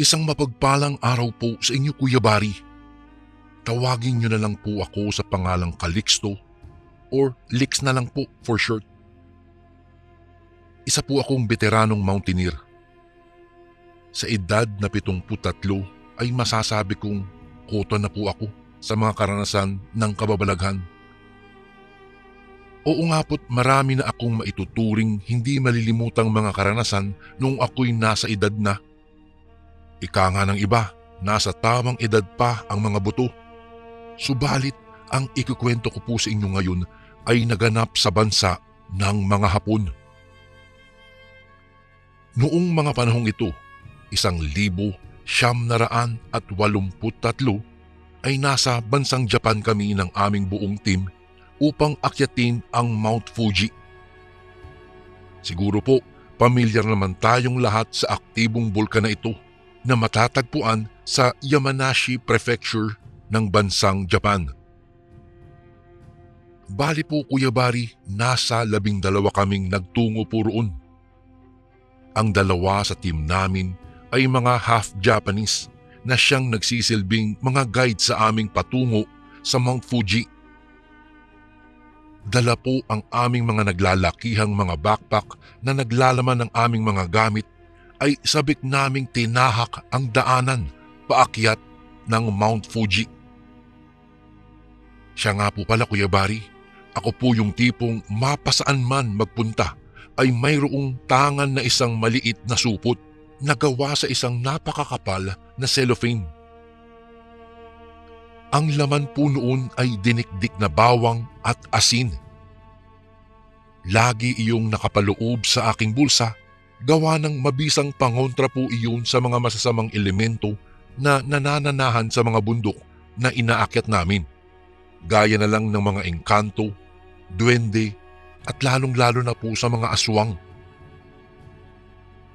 Isang mapagpalang araw po sa inyo, Kuya Bari. Tawagin niyo na lang po ako sa pangalang Calixto or Lix na lang po for short. Isa po akong veteranong mountaineer. Sa edad na 73 ay masasabi kong koto na po ako sa mga karanasan ng kababalaghan. Oo nga po't marami na akong maituturing hindi malilimutang mga karanasan nung ako'y nasa edad na. Ika nga ng iba, nasa tamang edad pa ang mga buto. Subalit ang ikukwento ko po sa inyo ngayon ay naganap sa bansa ng mga Hapon. Noong mga panahong ito, 1983 ay nasa bansang Japan kami ng aming buong team upang akyatin ang Mount Fuji. Siguro po, pamilyar naman tayong lahat sa aktibong bulkan na ito na matatagpuan sa Yamanashi Prefecture ng bansang Japan. Bali po, Kuya Bari, nasa 12 kaming nagtungo po roon. Ang dalawa sa team namin ay mga half Japanese na siyang nagsisilbing mga guide sa aming patungo sa Mount Fuji. Dala po ang aming mga naglalakihang mga backpack na naglalaman ng aming mga gamit ay sabik naming tinahak ang daanan paakyat ng Mount Fuji. Siya nga po pala, Kuya Bari, ako po yung tipong mapasaan man magpunta ay mayroong tangan na isang maliit na supot na gawa sa isang napakakapal na cellophane. Ang laman po noon ay dinikdik na bawang at asin. Lagi iyong nakapaloob sa aking bulsa, gawa ng mabisang pangontra po iyon sa mga masasamang elemento na nanananahan sa mga bundok na inaakyat namin. Gaya na lang ng mga engkanto, duwende at lalong-lalo na po sa mga aswang.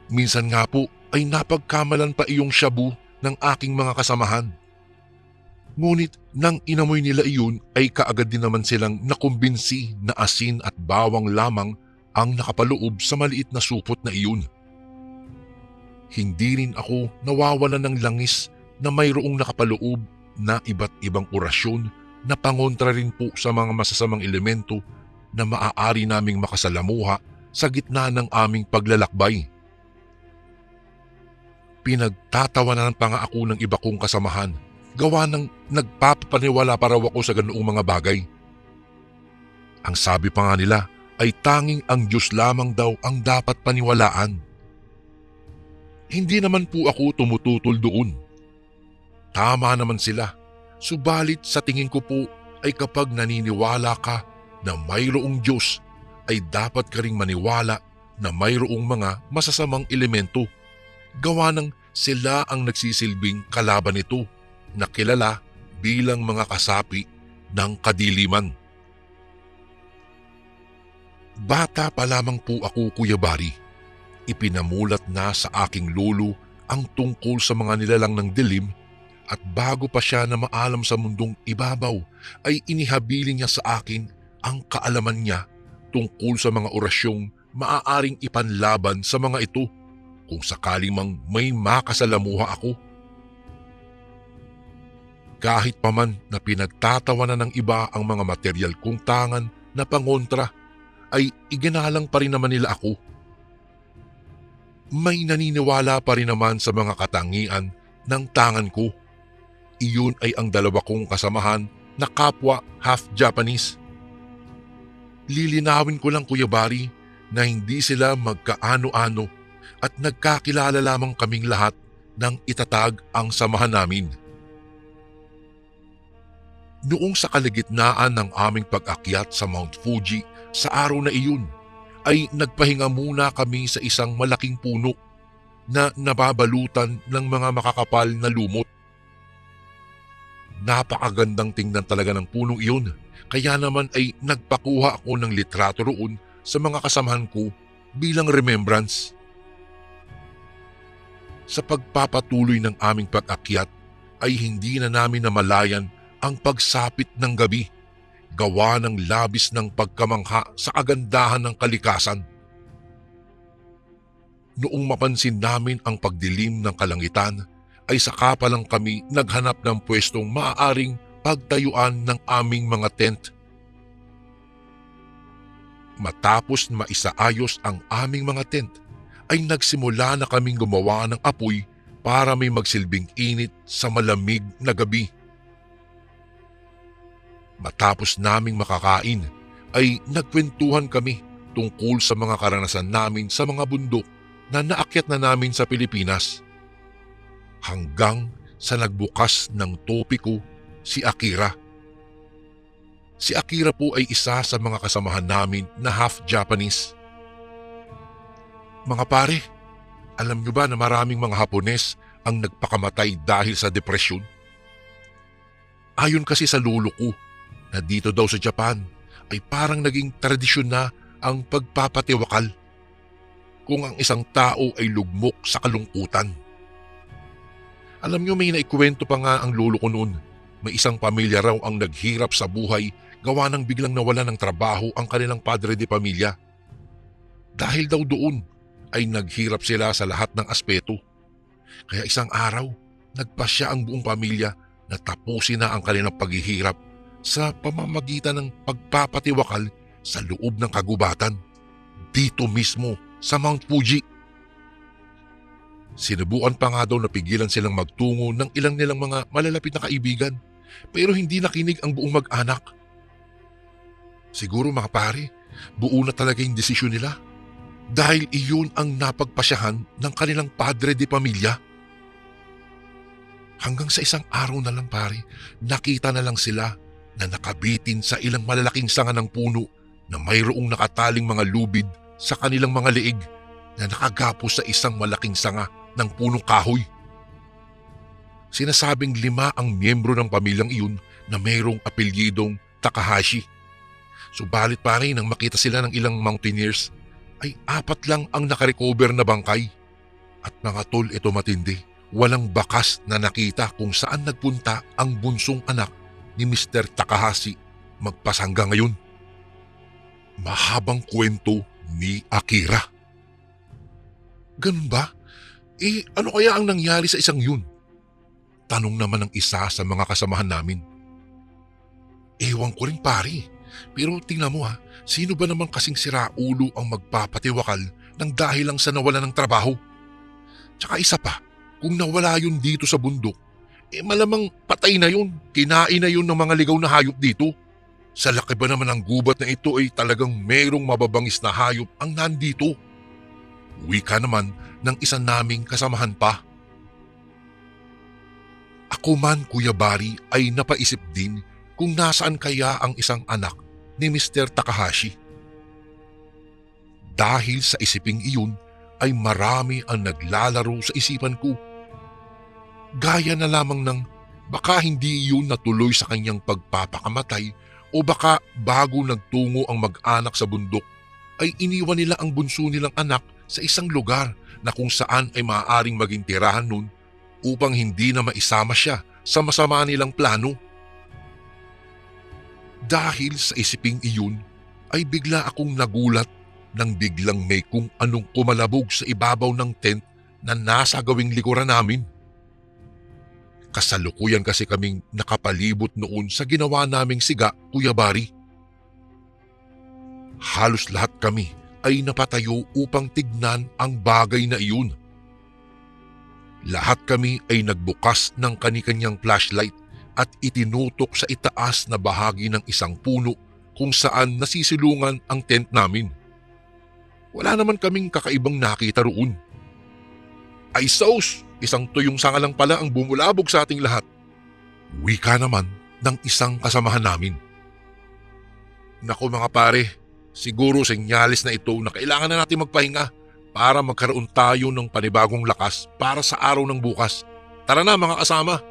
Minsan nga po ay napagkamalan pa iyong shabu ng aking mga kasamahan. Ngunit nang inamoy nila iyon ay kaagad din naman silang nakumbinsi na asin at bawang lamang ang nakapaloob sa maliit na supot na iyon. Hindi rin ako nawawalan ng langis na mayroong nakapaloob na iba't ibang orasyon na pangontra rin po sa mga masasamang elemento na maaari naming makasalamuha sa gitna ng aming paglalakbay. Pinagtatawanan pa nga ako ng iba kong kasamahan, gawa ng nagpapaniwala pa raw ako sa ganoong mga bagay. Ang sabi pa nga nila ay tanging ang Diyos lamang daw ang dapat paniwalaan. Hindi naman po ako tumututol doon. Tama naman sila, subalit sa tingin ko po ay kapag naniniwala ka na mayroong Diyos ay dapat ka ring maniwala na mayroong mga masasamang elemento, gawa ng sila ang nagsisilbing kalaban nito na kilala bilang mga kasapi ng kadiliman. Bata pa lamang po ako, Kuya Bari. Ipinamulat na sa aking lolo ang tungkol sa mga nilalang ng dilim at bago pa siya na maalam sa mundong ibabaw ay inihabilin niya sa akin ang kaalaman niya tungkol sa mga orasyong maaaring ipanlaban sa mga ito kung sakali mang may makasalamuha ako. Kahit pa man na pinagtatawanan ng iba ang mga material kong tangan na pangontra, ay iginalang pa rin naman nila ako. May naniniwala pa rin naman sa mga katangian ng tangan ko. Iyon ay ang dalawa kong kasamahan na kapwa half Japanese. Lilinawin ko lang, Kuya Bari, na hindi sila magkaano-ano at nagkakilala lamang kaming lahat nang itatag ang samahan namin. Noong sa kalagitnaan ng aming pag-akyat sa Mount Fuji sa araw na iyon, ay nagpahinga muna kami sa isang malaking puno na nababalutan ng mga makakapal na lumot. Napakagandang tingnan talaga ng punong iyon, kaya naman ay nagpakuha ako ng litrato roon sa mga kasamahan ko bilang remembrance. Sa pagpapatuloy ng aming pag-akyat ay hindi na namin namalayan ang pagsapit ng gabi, gawa ng labis ng pagkamangha sa kagandahan ng kalikasan. Noong mapansin namin ang pagdilim ng kalangitan ay saka pa lang kami naghanap ng pwestong maaaring pagtayuan ng aming mga tent. Matapos maisaayos ang aming mga tent, ay nagsimula na kaming gumawa ng apoy para may magsilbing init sa malamig na gabi. Matapos naming makakain, ay nagkwentuhan kami tungkol sa mga karanasan namin sa mga bundok na naakyat na namin sa Pilipinas. Hanggang sa nagbukas ng topiko si Akira. Si Akira po ay isa sa mga kasamahan namin na half Japanese. Mga pare, alam nyo ba na maraming mga Hapones ang nagpakamatay dahil sa depresyon? Ayon kasi sa lolo ko, na dito daw sa Japan ay parang naging tradisyon na ang pagpapatiwakal kung ang isang tao ay lugmok sa kalungkutan. Alam nyo, may naikwento pa nga ang lolo ko noon. May isang pamilya raw ang naghirap sa buhay gawa ng biglang nawala ng trabaho ang kanilang padre de pamilya. Dahil daw doon ay naghirap sila sa lahat ng aspeto. Kaya isang araw, nagpasya ang buong pamilya na tapusin na ang kanilang paghihirap sa pamamagitan ng pagpapatiwakal sa loob ng kagubatan, dito mismo sa Mount Fuji. Sinubukan pa nga daw na pigilan silang magtungo ng ilang nilang mga malalapit na kaibigan, pero hindi nakinig ang buong mag-anak. Siguro mga pare, buo na talaga yung desisyon nila dahil iyon ang napagpasyahan ng kanilang padre de pamilya. Hanggang sa isang araw na lang pare, nakita na lang sila na nakabitin sa ilang malalaking sanga ng puno na mayroong nakataling mga lubid sa kanilang mga leeg na nakagapos sa isang malaking sanga ng punong kahoy. Sinasabing 5 ang miyembro ng pamilyang iyon na mayroong apelyidong Takahashi. Subalit pare, nang makita sila ng ilang mountaineers, ay 4 lang ang nakarecover na bangkay. At mga tol, ito matindi, walang bakas na nakita kung saan nagpunta ang bunsong anak ni Mr. Takahashi magpasangga ngayon. Mahabang kwento ni Akira. Ganun ba? Ano kaya ang nangyari sa isang yun? Tanong naman ng isa sa mga kasamahan namin. Ewan ko rin pare, pero tingnan mo sino ba naman kasing siraulo ang magpapatiwakal ng dahil lang sa nawala ng trabaho? Tsaka isa pa, kung nawala yun dito sa bundok, malamang patay na yun, kinain na yun ng mga ligaw na hayop dito. Sa laki ba naman ng gubat na ito ay talagang mayroong mababangis na hayop ang nandito? Wika naman ng isa naming kasamahan pa. Ako man, Kuya Bari, ay napaisip din kung nasaan kaya ang isang anak ni Mr. Takahashi. Dahil sa isiping iyon ay marami ang naglalaro sa isipan ko. Gaya na lamang ng baka hindi iyon natuloy sa kanyang pagpapakamatay o baka bago nagtungo ang mag-anak sa bundok ay iniwan nila ang bunso nilang anak sa isang lugar na kung saan ay maaaring maging tirahan nun upang hindi na maisama siya sa masama nilang plano. Dahil sa isiping iyon ay bigla akong nagulat nang biglang may kung anong kumalabog sa ibabaw ng tent na nasa gawing likuran namin. Kasalukuyan kasi kaming nakapalibot noon sa ginawa naming siga, Kuya Bari. Halos lahat kami ay napatayo upang tignan ang bagay na iyon. Lahat kami ay nagbukas ng kani-kanyang flashlight at itinutok sa itaas na bahagi ng isang puno kung saan nasisilungan ang tent namin. Wala naman kaming kakaibang nakita roon. Ay sus! Isang tuyong sanga lang pala ang bumulabog sa ating lahat. Wika naman ng isang kasamahan namin. Naku mga pare, siguro senyalis na ito na kailangan na natin magpahinga para magkaroon tayo ng panibagong lakas para sa araw ng bukas. Tara na mga kasama.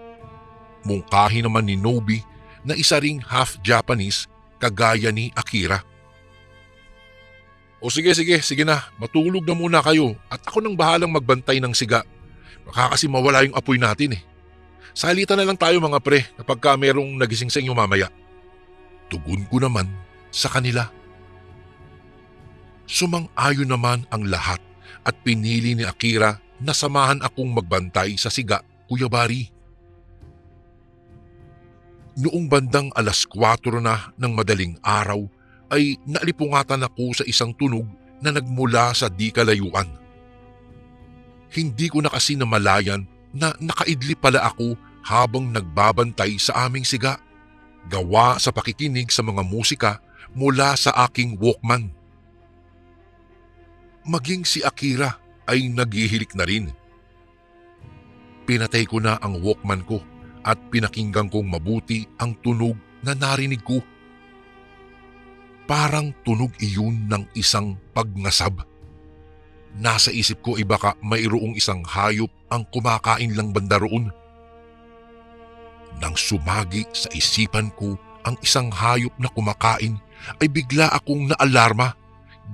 Mungkahi naman ni Nobi na isa ring half Japanese kagaya ni Akira. O sige na, matulog na muna kayo at ako nang bahalang magbantay ng siga. Baka kasi mawala yung apoy natin Salita na lang tayo mga pre kapag merong nagising sa inyo mamaya. Tugon ko naman sa kanila. Sumang-ayon naman ang lahat at pinili ni Akira na samahan akong magbantay sa siga Kuya Bari. Noong bandang 4:00 na ng madaling araw ay naalipungatan ako sa isang tunog na nagmula sa di kalayuan. Hindi ko na kasi namalayan na nakaidli pala ako habang nagbabantay sa aming siga, gawa sa pakikinig sa mga musika mula sa aking Walkman. Maging si Akira ay naghihilik na rin. Pinatay ko na ang Walkman ko at pinakinggan kong mabuti ang tunog na narinig ko. Parang tunog iyon ng isang pagngasab. Nasa isip ko ay baka mayroong isang hayop ang kumakain lang banda roon. Nang sumagi sa isipan ko ang isang hayop na kumakain ay bigla akong naalarma,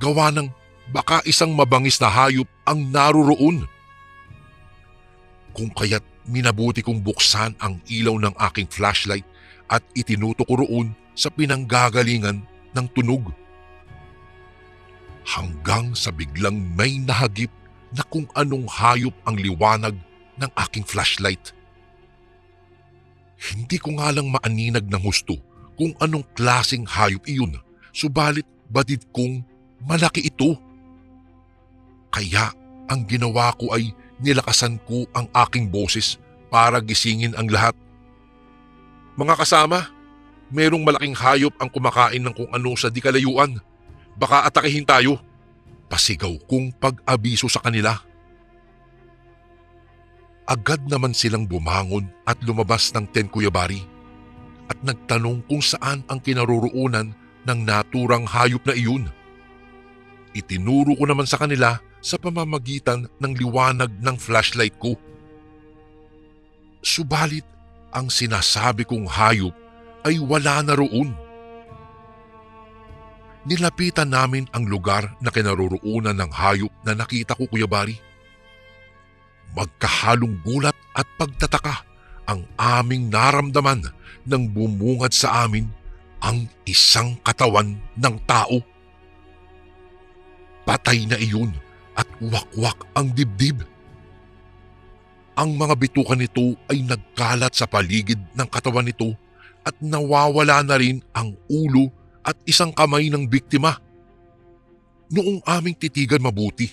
gawa ng baka isang mabangis na hayop ang naroroon. Kung kaya't minabuti kong buksan ang ilaw ng aking flashlight at itinutok ko roon sa pinanggagalingan ng tunog. Hanggang sa biglang may nahagip na kung anong hayop ang liwanag ng aking flashlight. Hindi ko nga lang maaninag ng husto kung anong klaseng hayop iyon, subalit batid kong malaki ito. Kaya ang ginawa ko ay nilakasan ko ang aking boses para gisingin ang lahat. Mga kasama, merong malaking hayop ang kumakain ng kung ano sa di kalayuan. Baka atakihin tayo. Pasigaw kong pag-abiso sa kanila. Agad naman silang bumangon at lumabas ng tent Kuya Bari at nagtanong kung saan ang kinaroroonan ng naturang hayop na iyon. Itinuro ko naman sa kanila sa pamamagitan ng liwanag ng flashlight ko. Subalit ang sinasabi kong hayop ay wala na roon. Nilapitan namin ang lugar na kinaroroonan ng hayop na nakita ko, Kuya Bari. Magkahalong gulat at pagtataka ang aming naramdaman nang bumungad sa amin ang isang katawan ng tao. Patay na iyon at wakwak ang dibdib. Ang mga bituka nito ay nagkalat sa paligid ng katawan nito at nawawala na rin ang ulo at isang kamay ng biktima. Noong aming titigan mabuti,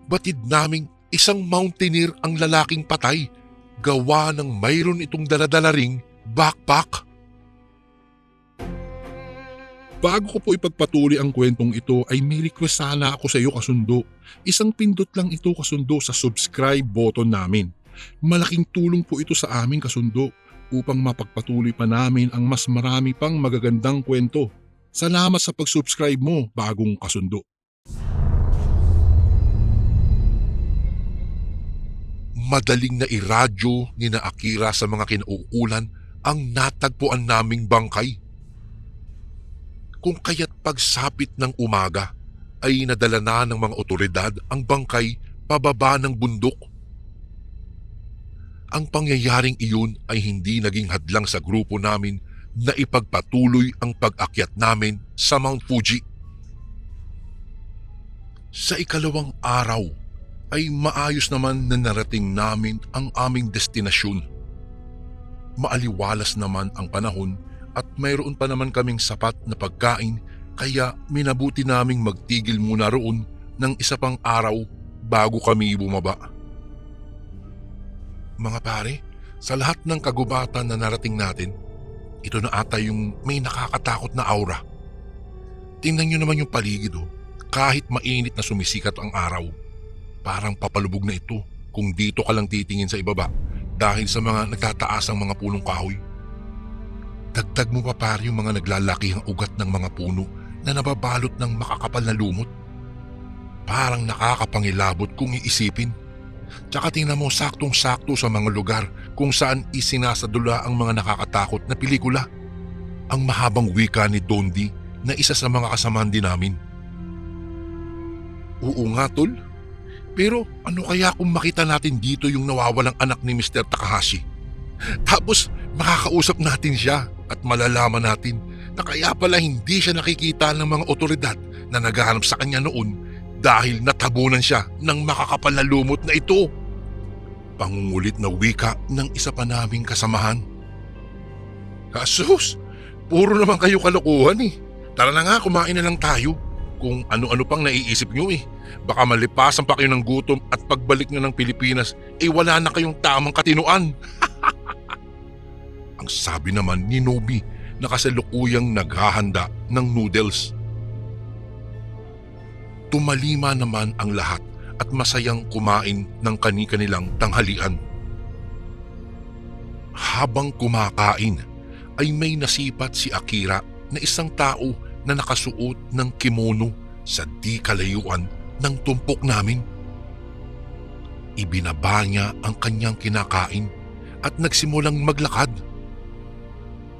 batid naming isang mountaineer ang lalaking patay, gawa ng mayroon itong daladala ring backpack. Bago ko po ipagpatuloy ang kwentong ito ay may request sana ako sa iyo kasundo. Isang pindot lang ito kasundo sa subscribe button namin. Malaking tulong po ito sa amin kasundo upang mapagpatuloy pa namin ang mas marami pang magagandang kwento. Salamat sa pag-subscribe mo, bagong kasundo. Madaling na iradyo ni na Akira sa mga kinauukulan ang natagpuan naming bangkay. Kung kaya't pagsapit ng umaga ay nadala na ng mga otoridad ang bangkay pababa ng bundok. Ang pangyayaring iyon ay hindi naging hadlang sa grupo namin na ipagpatuloy ang pag-akyat namin sa Mount Fuji. Sa ikalawang araw ay maayos naman na narating namin ang aming destinasyon. Maaliwalas naman ang panahon at mayroon pa naman kaming sapat na pagkain kaya minabuti naming magtigil muna roon ng isa pang araw bago kami bumaba. Mga pare, sa lahat ng kagubatan na narating natin, ito na ata yung may nakakatakot na aura. Tingnan nyo naman yung paligid kahit mainit na sumisikat ang araw. Parang papalubog na ito kung dito ka lang titingin sa ibaba dahil sa mga nagtataasang mga punong kahoy. Dagdag mo pa pare yung mga naglalakihang ugat ng mga puno na nababalot ng makakapal na lumot. Parang nakakapangilabot kung iisipin. Tsaka tingnan mo saktong-sakto sa mga lugar kung saan isinasadula ang mga nakakatakot na pelikula. Ang mahabang wika ni Dondi na isa sa mga kasamahan din namin. Oo nga tol, pero ano kaya kung makita natin dito yung nawawalang anak ni Mr. Takahashi? Tapos makakausap natin siya at malalaman natin na kaya pala hindi siya nakikita ng mga otoridad na naghahanap sa kanya noon dahil natabunan siya ng makakapal na lumot na ito. Pangungulit na wika ng isa pa naming kasamahan. Asus, puro naman kayo kalokohan eh. Tara na nga, kumain na lang tayo. Kung ano-ano pang naiisip nyo eh. Baka malipasan pa kayo ng gutom at pagbalik nyo ng Pilipinas, wala na kayong tamang katinuan. Ang sabi naman ni Nobi na kasalukuyang naghahanda ng noodles. Tumalima naman ang lahat at masayang kumain ng kani-kanilang tanghalian. Habang kumakain ay may nasipat si Akira na isang tao na nakasuot ng kimono sa di kalayuan ng tumpok namin. Ibinaba niya ang kanyang kinakain at nagsimulang maglakad.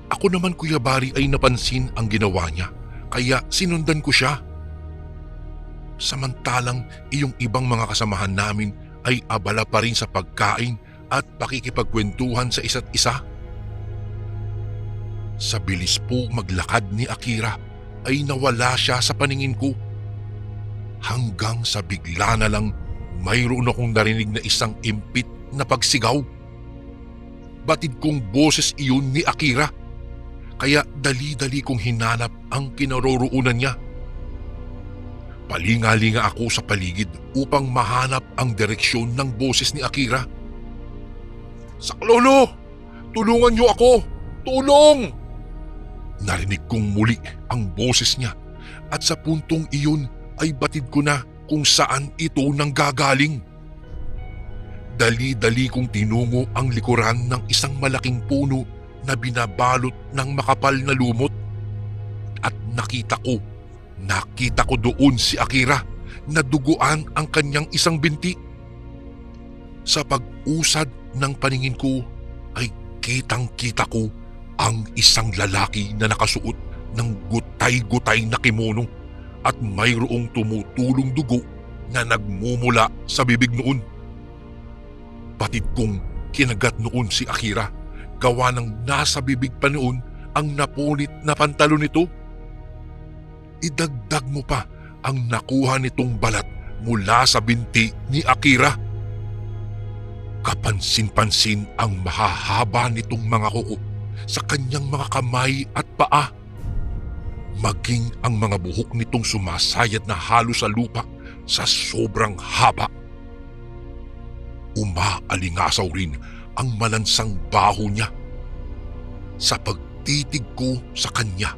Ako naman, Kuya Bari, ay napansin ang ginawa niya kaya sinundan ko siya. Samantalang iyong ibang mga kasamahan namin ay abala pa rin sa pagkain at pakikipagkwentuhan sa isa't isa. Sa bilis po maglakad ni Akira ay nawala siya sa paningin ko. Hanggang sa bigla na lang mayroon akong narinig na isang impit na pagsigaw. Batid kong boses iyon ni Akira, kaya dali-dali kong hinanap ang kinaroroonan niya. Palinga-linga ako sa paligid upang mahanap ang direksyon ng boses ni Akira. "Saklolo! Tulungan niyo ako! Tulong!" Narinig kong muli ang boses niya at sa puntong iyon ay batid ko na kung saan ito nanggagaling. Dali-dali kong tinungo ang likuran ng isang malaking puno na binabalot ng makapal na lumot at nakita ko doon si Akira na duguan ang kanyang isang binti. Sa pag-usad ng paningin ko ay kitang-kita ko ang isang lalaki na nakasuot ng gutay-gutay na kimono at mayroong tumutulong dugo na nagmumula sa bibig noon. Batid kong kinagat noon si Akira gawa ng nasa bibig pa noon ang napunit na pantalon nito. Idagdag mo pa ang nakuha nitong balat mula sa binti ni Akira. Kapansin-pansin ang mahahaba nitong mga kuko sa kanyang mga kamay at paa. Maging ang mga buhok nitong sumasayad na halos sa lupa sa sobrang haba. Umaalingasaw rin ang malansang baho niya. Sa pagtitig ko sa kanya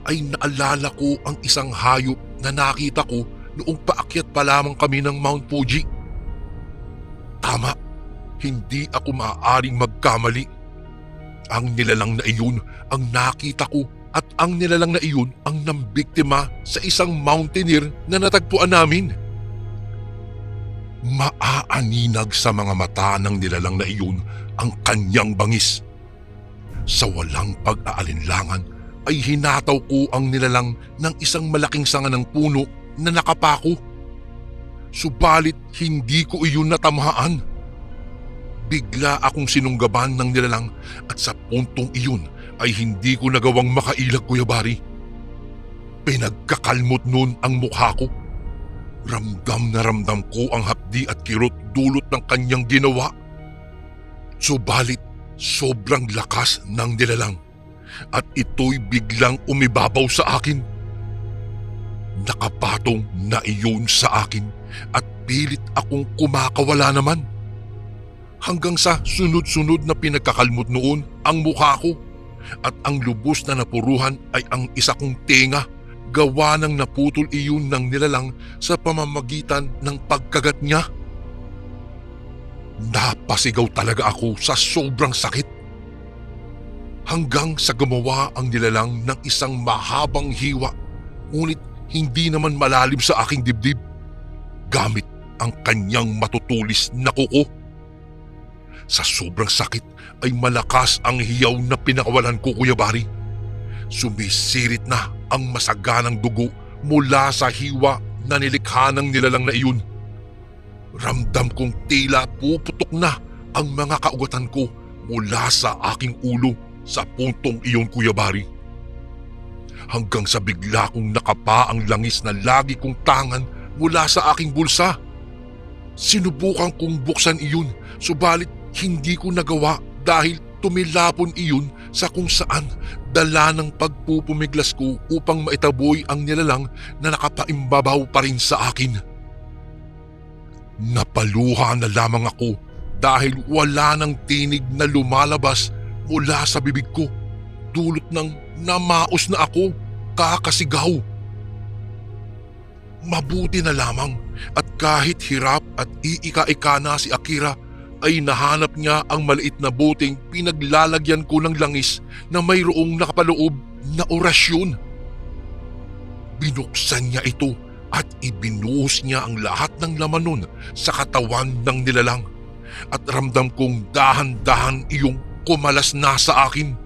ay naalala ko ang isang hayop na nakita ko noong paakyat pa lamang kami ng Mount Fuji. Tama, hindi ako maaaring magkamali. Ang nilalang na iyon ang nakita ko at ang nilalang na iyon ang nambiktima sa isang mountaineer na natagpuan namin. Maaaninag sa mga mata ng nilalang na iyon ang kanyang bangis. Sa walang pag-aalinlangan ay hinataw ko ang nilalang ng isang malaking sanga ng puno na nakapako. Subalit hindi ko iyon natamaan. Bigla akong sinunggaban ng nilalang at sa puntong iyon ay hindi ko nagawang makailag, Kuya Bari. Pinagkakalmot nun ang mukha ko. Ramdam na ramdam ko ang hapdi at kirot dulot ng kanyang ginawa. Subalit sobrang lakas ng nilalang at ito'y biglang umibabaw sa akin. Nakapatong na iyon sa akin at pilit akong kumakawala naman. Hanggang sa sunod-sunod na pinagkakalmot noon ang mukha ko at ang lubos na napuruhan ay ang isa kong tenga gawa ng naputol iyon ng nilalang sa pamamagitan ng pagkagat niya. Napasigaw talaga ako sa sobrang sakit. Hanggang sa gumawa ang nilalang ng isang mahabang hiwa ngunit hindi naman malalim sa aking dibdib gamit ang kanyang matutulis na kuko. Sa sobrang sakit ay malakas ang hiyaw na pinakawalan ko, Kuya Bari. Sumisirit na ang masaganang dugo mula sa hiwa na nilikha ng nilalang na iyon. Ramdam kong tila puputok na ang mga kaugatan ko mula sa aking ulo sa puntong iyon, Kuya Bari. Hanggang sa bigla kong nakapa ang langis na lagi kong tangan mula sa aking bulsa. Sinubukan kong buksan iyon, subalit hindi ko nagawa dahil tumilapon iyon sa kung saan dala ng pagpupumiglas ko upang maitaboy ang nilalang na nakapaimbabaw pa rin sa akin. Napaluha na lamang ako dahil wala nang tinig na lumalabas mula sa bibig ko, dulot ng namaos na ako kakasigaw. Mabuti na lamang at kahit hirap at iika-ika na si Akira ay nahanap niya ang maliit na boteng pinaglalagyan ko ng langis na mayroong nakapaloob na orasyon. Binuksan niya ito at ibinuhos niya ang lahat ng laman nun sa katawan ng nilalang at ramdam kong dahan-dahan iyong kumalas na sa akin.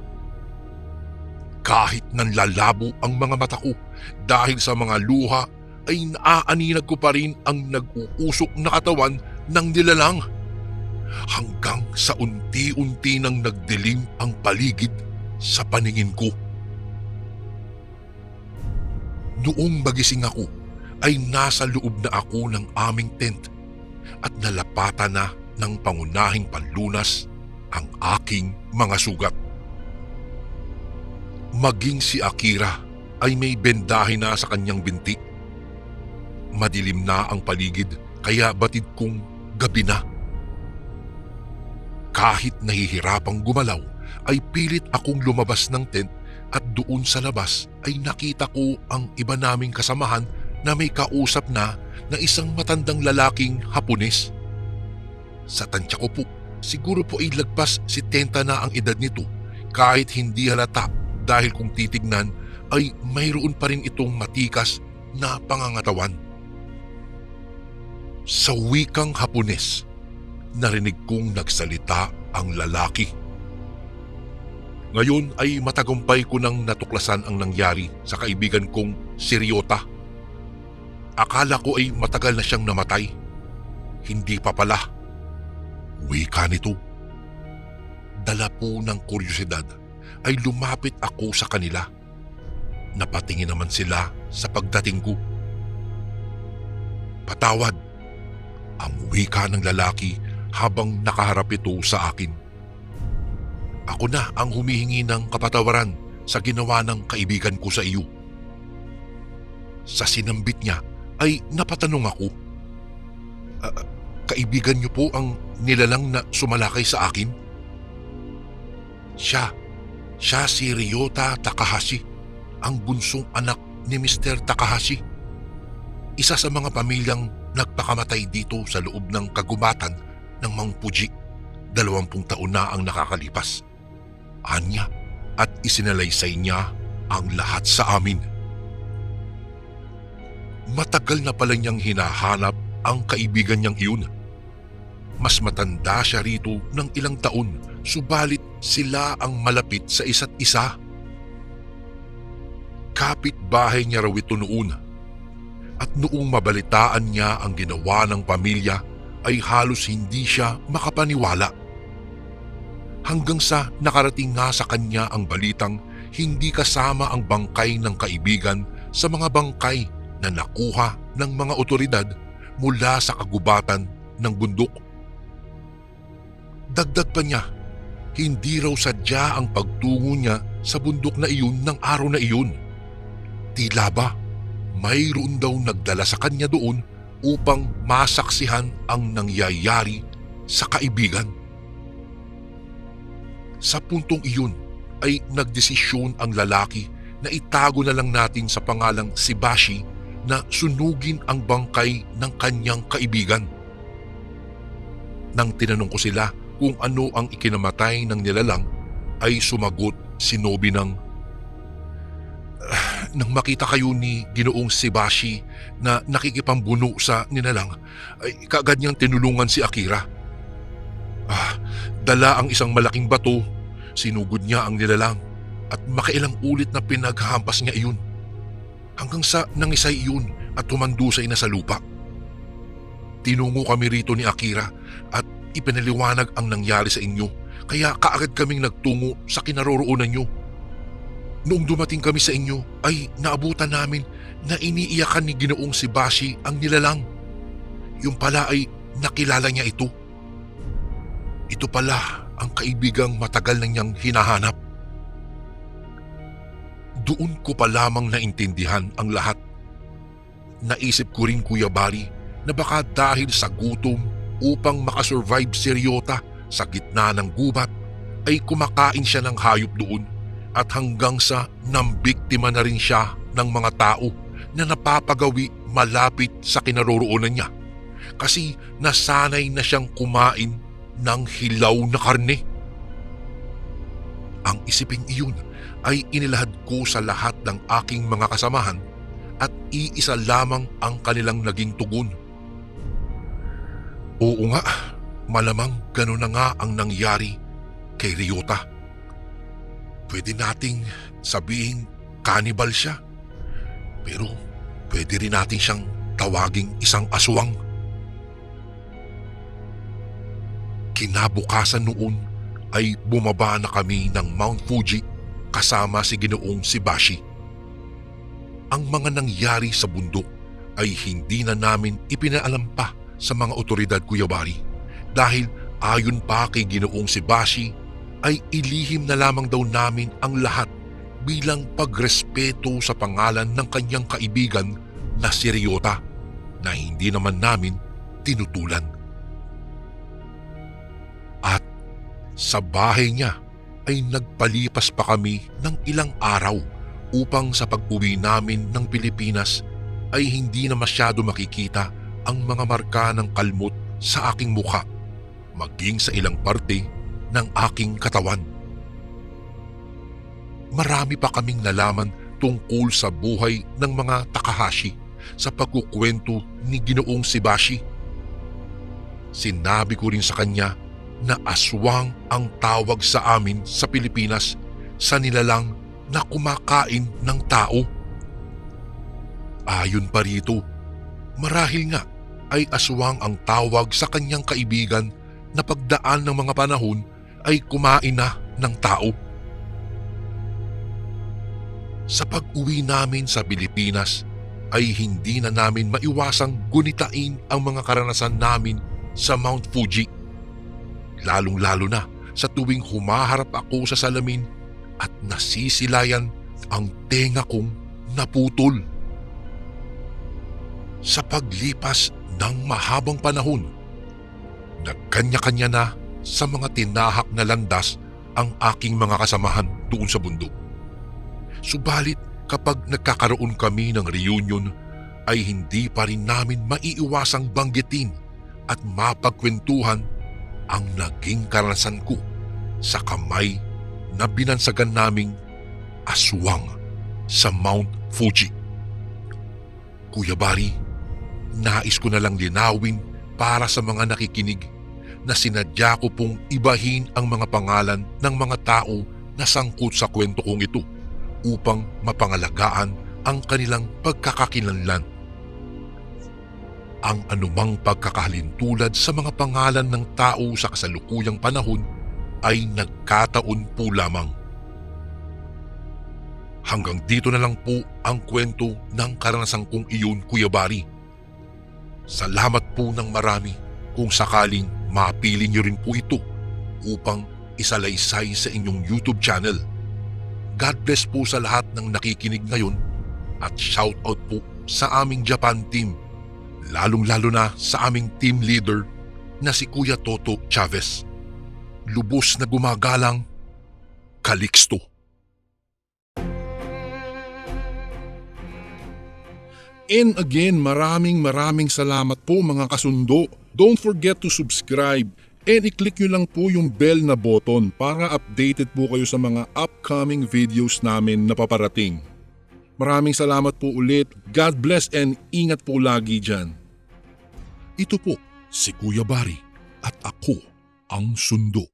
Kahit nanlalabo ang mga mata ko dahil sa mga luha ay naaaninag ko pa rin ang nag-uusok na katawan ng nilalang. Hanggang sa unti-unti nang nagdilim ang paligid sa paningin ko. Noong magising ako ay nasa loob na ako ng aming tent at nalapatan na ng pangunahing panlunas ang aking mga sugat. Maging si Akira ay may bendahe na sa kanyang binti. Madilim na ang paligid kaya batid kong gabi na. Kahit nahihirapang gumalaw ay pilit akong lumabas ng tent at doon sa labas ay nakita ko ang iba naming kasamahan na may kausap na isang matandang lalaking Hapones. Sa tansya ko po, siguro po ay lagpas 70 na ang edad nito kahit hindi halata dahil kung titignan ay mayroon pa rin itong matikas na pangangatawan. Sa wikang Hapones, narinig kong nagsalita ang lalaki. Ngayon ay matagumpay ko nang natuklasan ang nangyari sa kaibigan kong si Ryota. Akala ko ay matagal na siyang namatay. Hindi pa pala. Wika nito. Dala po ng kuryosidad ay lumapit ako sa kanila. Napatingin naman sila sa pagdating ko. Patawad, ang wika ng lalaki habang nakaharap ito sa akin. Ako na ang humihingi ng kapatawaran sa ginawa ng kaibigan ko sa iyo. Sa sinambit niya ay napatanong ako. Kaibigan niyo po ang nilalang na sumalakay sa akin? Siya si Ryota Takahashi, ang bunsong anak ni Mr. Takahashi. Isa sa mga pamilyang nagpakamatay dito sa loob ng kagubatan ng Mount Fuji. 20 taon na ang nakakalipas. Anya at isinalaysay niya ang lahat sa amin. Matagal na pala niyang hinahanap ang kaibigan niyang iyon. Mas matanda siya rito ng ilang taon, subalit sila ang malapit sa isa't isa. Kapit-bahay niya raw ito noon. At noong mabalitaan niya ang ginawa ng pamilya ay halos hindi siya makapaniwala. Hanggang sa nakarating nga sa kanya ang balitang hindi kasama ang bangkay ng kaibigan sa mga bangkay na nakuha ng mga otoridad mula sa kagubatan ng bundok. Dagdag pa niya, hindi raw sadya ang pagtungo niya sa bundok na iyon ng araw na iyon. Tila ba mayroon daw nagdala sa kanya doon upang masaksihan ang nangyayari sa kaibigan. Sa puntong iyon ay nagdesisyon ang lalaki na itago na lang natin sa pangalang si Bashi na sunugin ang bangkay ng kanyang kaibigan. Nang tinanong ko sila kung ano ang ikinamatay ng nilalang ay sumagot si Nobi ng, nang makita kayo ni Ginoong Shibashi na nakikipambuno sa nilalang, ay kaagad niyang tinulungan si Akira. Dala ang isang malaking bato, sinugod niya ang nilalang at makailang ulit na pinaghampas niya iyon. Hanggang sa nangisay iyon at humandusay na sa lupa. Tinungo kami rito ni Akira at ipinaliwanag ang nangyari sa inyo, kaya kaagad kaming nagtungo sa kinaroroonan niyo. Noong dumating kami sa inyo ay naabutan namin na iniiyakan ni Ginoong Shibashi ang nilalang. Yung pala ay nakilala niya ito. Ito pala ang kaibigang matagal na niyang hinahanap. Doon ko pa lamang naintindihan ang lahat. Naisip ko rin, Kuya Bari, na baka dahil sa gutom upang makasurvive si Ryota sa gitna ng gubat ay kumakain siya ng hayop doon at hanggang sa nambiktima na rin siya ng mga tao na napapagawi malapit sa kinaroroonan niya kasi nasanay na siyang kumain ng hilaw na karne. Ang isiping iyon ay inilahad ko sa lahat ng aking mga kasamahan at iisa lamang ang kanilang naging tugon. Oo nga, malamang gano'n na nga ang nangyari kay Ryota. Pwede nating sabihin cannibal siya, pero pwede rin natin siyang tawaging isang aswang. Kinabukasan noon ay bumaba na kami ng Mount Fuji kasama si Ginoong Shibashi. Ang mga nangyari sa bundok ay hindi na namin ipinaalam pa sa mga otoridad, Kuya Bari, dahil ayon pa kay Ginoong Shibashi ay ilihim na lamang daw namin ang lahat bilang pagrespeto sa pangalan ng kanyang kaibigan na si Ryota na hindi naman namin tinutulan. At sa bahay niya ay nagpalipas pa kami ng ilang araw upang sa pag-uwi namin ng Pilipinas ay hindi na masyado makikita ang mga marka ng kalmot sa aking mukha, maging sa ilang parte ng aking katawan. Marami pa kaming nalaman tungkol sa buhay ng mga Takahashi sa pagkukwento ni Ginoong Shibashi. Sinabi ko rin sa kanya na aswang ang tawag sa amin sa Pilipinas sa nilalang na kumakain ng tao. Ayon pa rito, marahil nga ay aswang ang tawag sa kanyang kaibigan na pagdaan ng mga panahon ay kumain na ng tao. Sa pag-uwi namin sa Pilipinas ay hindi na namin maiwasang gunitain ang mga karanasan namin sa Mount Fuji. Lalong-lalo na sa tuwing humaharap ako sa salamin at nasisilayan ang tenga kong naputol. Sa paglipas ng mahabang panahon, nagkanya-kanya na sa mga tinahak na landas ang aking mga kasamahan doon sa bundok. Subalit kapag nagkakaroon kami ng reunion ay hindi pa rin namin maiiwasang banggitin at mapagkwentuhan ang naging karanasan ko sa kamay na binansagan naming aswang sa Mount Fuji. Kuya Bari, nais ko na lang linawin para sa mga nakikinig na sinadya ko pong ibahin ang mga pangalan ng mga tao na sangkot sa kwento kong ito upang mapangalagaan ang kanilang pagkakakilanlan. Ang anumang pagkakahalintulad sa mga pangalan ng tao sa kasalukuyang panahon ay nagkataon po lamang. Hanggang dito na lang po ang kwento ng karanasan kong iyon, Kuya Bari. Salamat po ng marami kung sakaling mapili niyo rin po ito upang isalaysay sa inyong YouTube channel. God bless po sa lahat ng nakikinig ngayon at shoutout po sa aming Japan team, lalong-lalo na sa aming team leader na si Kuya Toto Chavez. Lubos na gumagalang, Calixto. And again, maraming salamat po mga kasundo. Don't forget to subscribe and i-click nyo lang po yung bell na button para updated po kayo sa mga upcoming videos namin na paparating. Maraming salamat po ulit. God bless and ingat po lagi dyan. Ito po si Kuya Bari at ako ang Sundo.